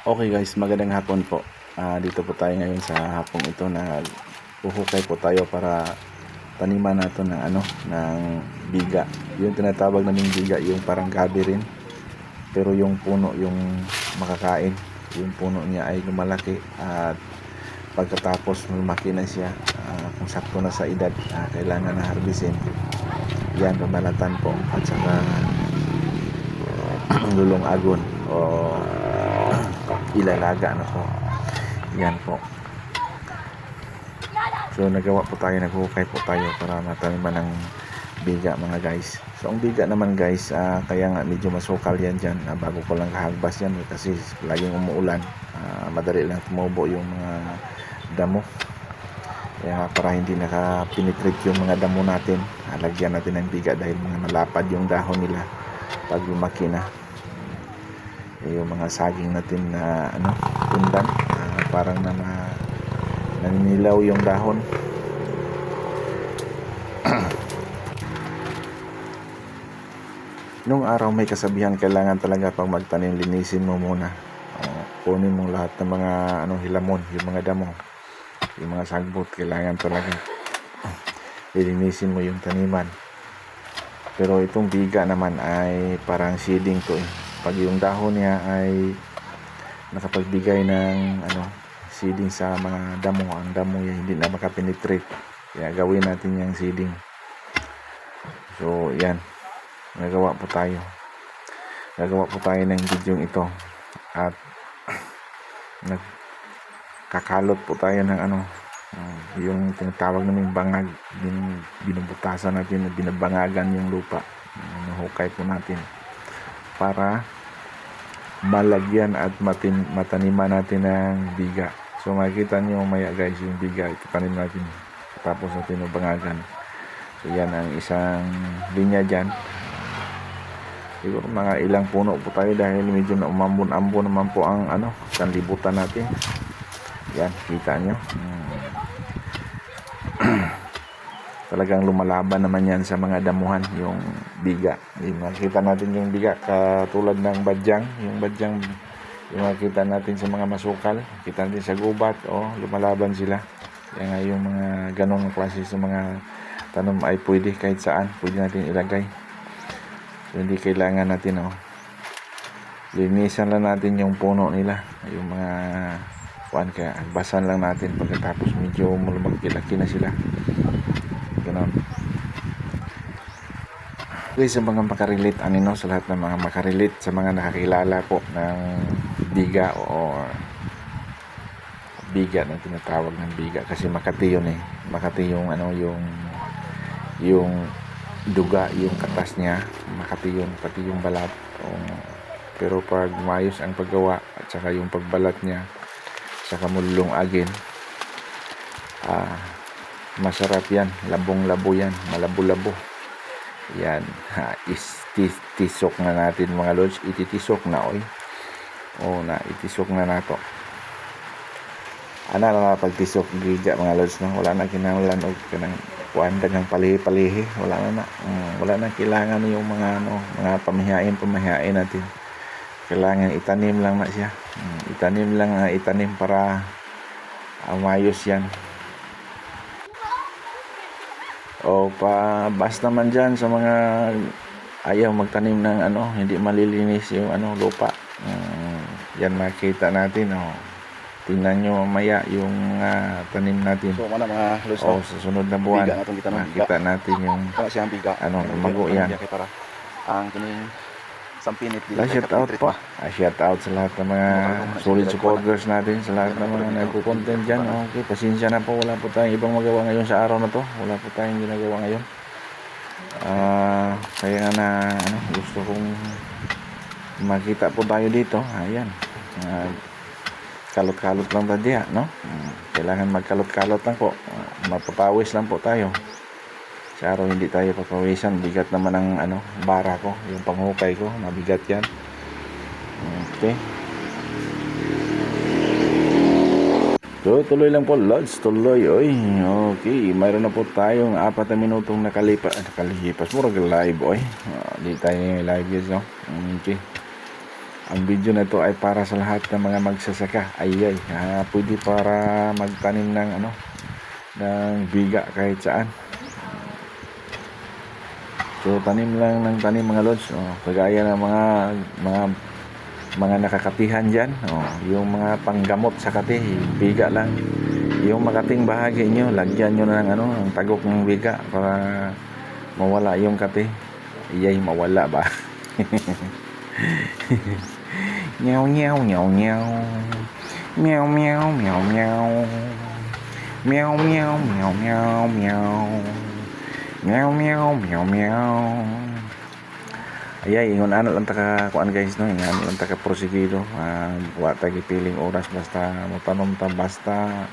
Okay guys, magandang hapon po. Dito po tayo ngayon sa hapong ito na uhukay po tayo para taniman natin ng ng biga. Yung tinatawag naming biga, yung parang gabi rin. Pero yung puno yung makakain. Yung puno niya ay lumalaki at pagkatapos lumaki na siya, kung sakto na sa edad, kailangan na harbisin. Yan, babalatan po at saka lulong agon o ilalaga na po. Yan po. So nagawa po tayo, naghukay po tayo para mataniman ng biga mga guys. So ang biga naman guys, kaya nga medyo masukal yan dyan, bago ko lang kahagbas yan kasi laging umuulan, madali lang tumubo yung mga damo. Kaya para hindi nakapenetrate yung mga damo natin, lagyan natin ng biga dahil mga malapad yung dahon nila pag lumaki na. Yung mga saging natin na tundan, parang naninilaw yung dahon. Nung araw may kasabihan, kailangan talaga pag magtanim, linisin mo muna. Kunin mo lahat ng mga hilamon, yung mga damo, yung mga sagbot, kailangan talaga lilinisin mo yung taniman. Pero itong biga naman ay parang seeding to eh. Pag yung dahon niya ay nakapagbigay ng seeding sa mga damo, ang damo niya hindi na makapenetrate, kaya gawin natin yung seeding. So yan, nagawa po tayo ng video ito at nagkakalot po tayo ng yung tinatawag naming bangag. Binubutasan natin, binabangagan yung lupa, nahuhukay po natin para malagyan at mataniman natin ng biga. So makikita nyo maya guys yung biga, itanim natin tapos natin bangagan. So yan ang isang linya dyan. Siguro mga ilang puno po tayo dahil medyo na umambon-ambon naman po ang sanlibutan natin. Yan, kita nyo. Talagang lumalaban naman yan sa mga damuhan yung biga. Makikita natin yung biga katulad ng badyang. Yung badyang yung makikita natin sa mga masukal, kita natin sa gubat, lumalaban sila. Kaya nga yung mga ganong klase sa mga tanom ay pwede kahit saan, pwede natin ilagay. So hindi kailangan natin linisan lang natin yung puno nila, yung mga kaya basan lang natin pagkatapos medyo lumaki-laki na sila. Ganun. Okay, sa mga makarelate sa lahat ng mga makarelate, sa mga nakakilala po ng biga o biga na tinatawag ng biga, kasi Makati yun eh. Makati yung yung duga, yung katas niya, Makati yun, pati yung balat. Pero pag maayos ang paggawa at saka yung pagbalat niya, saka mulong agin, masarap yan, labong-labo yan, malabo-labo yan. Tisok na natin mga lods, ititisok na itisok na nato. Na pagtisok giga mga lods, wala na kinahanglan og kanang kuanda ng palihi-palihi, wala na kailangan yung mga mga pamahihain natin. Kailangan itanim lang na siya, itanim para mayos yan. Basta naman dyan sa mga ayaw magtanim ng hindi malilinis yung lupa, yan makita natin. Tingnan nyo mamaya yung tanim natin. So mga lods, sa sunod na buwan makita natin yung mago yan. Ang kining sampinit Shout out po. Shout out sa lahat ng mga solid supporters natin, sa lahat ng mga nagko-content dyan. Okay, pasensya na po, wala po tayong ibang magawa ngayon sa araw na to. Wala po tayong ginagawa ngayon. Kaya na gusto kong makita po tayo dito. Ayan. Kalot-kalot lang tayo, kailangan magkalot-kalot lang po. Mapapawis lang po tayo. Sa araw hindi tayo papawisan, bigat naman ang bara ko, yung panghukay ko, mabigat yan. Okay. So tuloy lang po lods, tuloy. Okay, mayroon na po tayong 4 na minutong nakalipas murag live di tayo live guys, Okay. Ang video na to ay para sa lahat ng mga magsasaka. Pwede para magtanim ng ng biga kahit saan. So tanim lang ng tanim mga lods. Kagaya ng mga nakakatihan diyan, yung mga panggamot sa kati, biga lang. Yung makating bahagi nyo, lagyan nyo na ng tagok ng biga para mawala yung kati. Mawala ba? Meow meow meow meow. Meow meow meow meow. Meow meow meow meow meow. Meow meow meow meow. Ingon ano lang taka kuan guys no, ingon lang taka prosigido. Wa ta gipiling oras basta motanom ta basta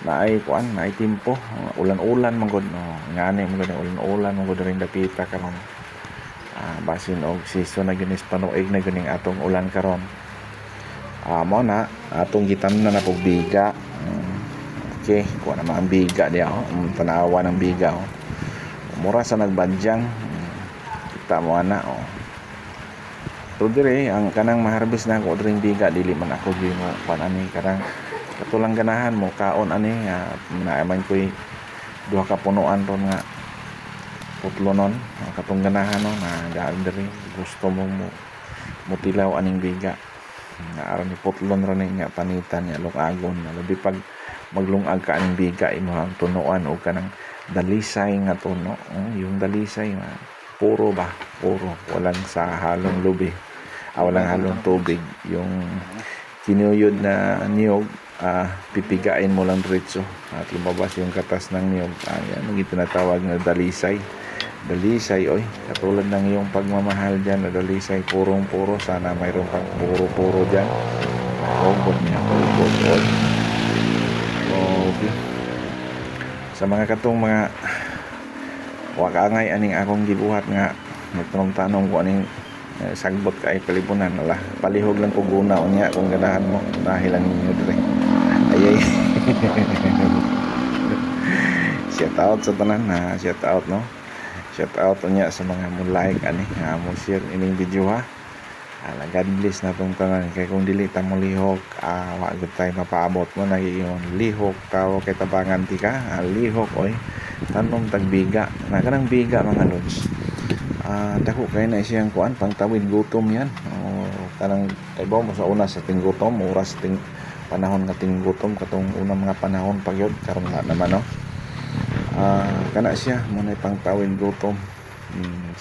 naay kuan, naay timpo. Ulan-ulan man gud no. Ngani man gud ulan-ulan man gud ring dapita karon. Basin og season na ginis panuig na gining atong ulan karon. Mo na atong gitamnan na pog biga. Okay, kuha na ang biga diya tanawa ng biga mura sa nagbadyang. Kita mo ana to dire ang kanang maharbis na ko dring biga dili man ako gimo panani karang katulang ganahan mo kaon ani naman koy duha ka punuan ron nga putlonon katong ganahan na daan diri gusto mo mutilaw aning biga nga aron ni putlon ron nga panitan nga lungagon labi pag maglungag ka aning biga imo ang tunuan o kanang dalisay nga tuno. Yung dalisay puro walang sa halong lubi, walang halong tubig. Yung kinuyod na niyog, pipigain mo lang diretso at lumabas yung katas ng niyog. Yan ang tinatawag na dalisay. Katulad ng yung pagmamahal dyan na dalisay, purong-puro. Sana mayroon pang puro-puro dyan. Robot niya, robot. Okay. Sa mga katong mga wakangay aning akong gibuhat nga nagtanong-tanong ko aning sagbot kay palibunan palihog lang ko guna unya kung ganahan mo dahil lang ninyo dire. Shout out sa tanan shout out no. Shout out unya sa mga mo like ani mo share ining video ha. God bless na tong tanan kay kung dili ta mo lihok wa gud tay mapaabot mo na iyon lihok tawo kay tabangan ti ka lihok oy tanom tagbiga na kanang biga mga lods. Dako kay na siyang kuan pangtawid gutom yan kanang ibaw mo sa una sa ting gutom oras ting panahon nga ting gutom katong unang mga panahon pagyod karon na naman no. Kana siya mo na pangtawid gutom.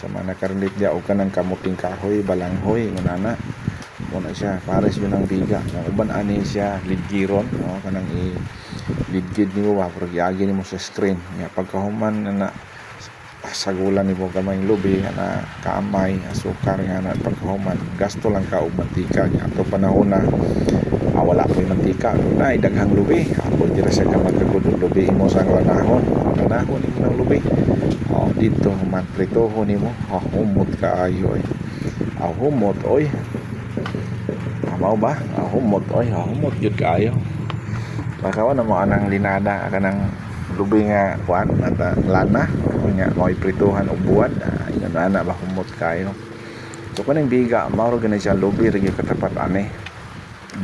Sa mga nakarelit dia o kanang kamuting kahoy balanghoy nganana mo na siya pares yun ang biga ng uban ani siya lidgiron kanang lidgid nimo wa pero giagi nimo sa screen nya pagkahuman na sagulan nimo gamay lubi na kamay asukar nga na pagkahuman gasto lang ka og mantika nya ato panahon na wala pa yung mantika na daghang lubi ako dira sa magkagud lubi mo sa lanahon nimo ng lubi dito magpritoho nimo humot kaayo humot oy mao ba humot jud kaayo pagkawan na mo anang linada kanang lubi nga kuan at lana nya mo'y prituhan og buwan inana ba humot kaayo so kanang biga mao gani siya lubi rig katapat ani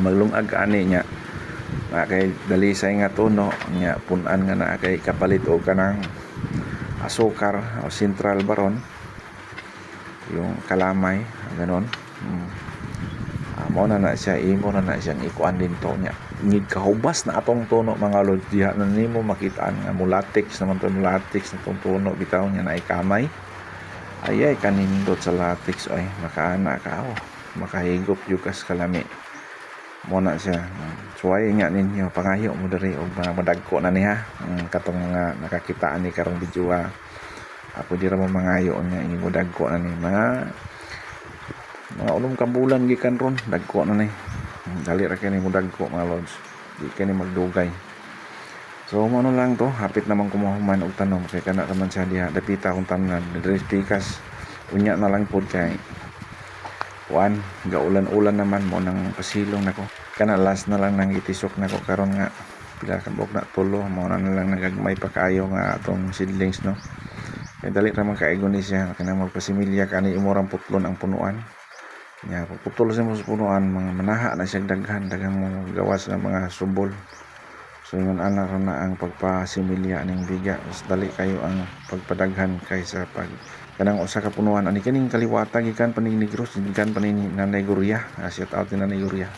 maglungag ani nya na kay dalisay nga tuno nya punan nga na kay kapalit og kanang asukar o central baron yung kalamay ganon. Mo na siya imo na siyang ikuan din to nya ngid kahubas na atong tuno mga lods diha na nimo makitaan nga mulatex naman to latex na tong tuno bitaw nya na kamay kanindot sa latex makaana ka makahigop yukas kalami mo na siya suway nga ninyo pangayo mo diri og mga madagko na niha katong mga nakakitaan ni karong video ako dira mo mangayo nya ini mo dagko na ni mga ulong kabulan gikan ron dagko na ni dali ra kay ni mo dagko mga lods di kay ni magdugay so ano lang to hapit naman kumuhuman og tanom kay kana naman siya diha dapita kung tanan diri pikas unya na lang pod kay kuan gaulan-ulan naman mo nang pasilong nako kana last na lang nang itisok nako karon nga pila ka buok na tulo mo na lang nagagmay pa kaayo nga atong seedlings no kay dali ra man kaigo ni siya kana magpasimilya kani imorang putlon ang punuan nya pagputol sa mo sa punuan mga manaha na siyang daghang mo gawas ng mga subol. So yun ana ra na ang pagpasimilya ning biga, mas dali kayo ang pagpadaghan kaysa pag kanang usa ka punuan ani kaning kaliwata gikan pa ning Negros gikan pa ni Nanay Guria. Shout out ni Nanay Guria.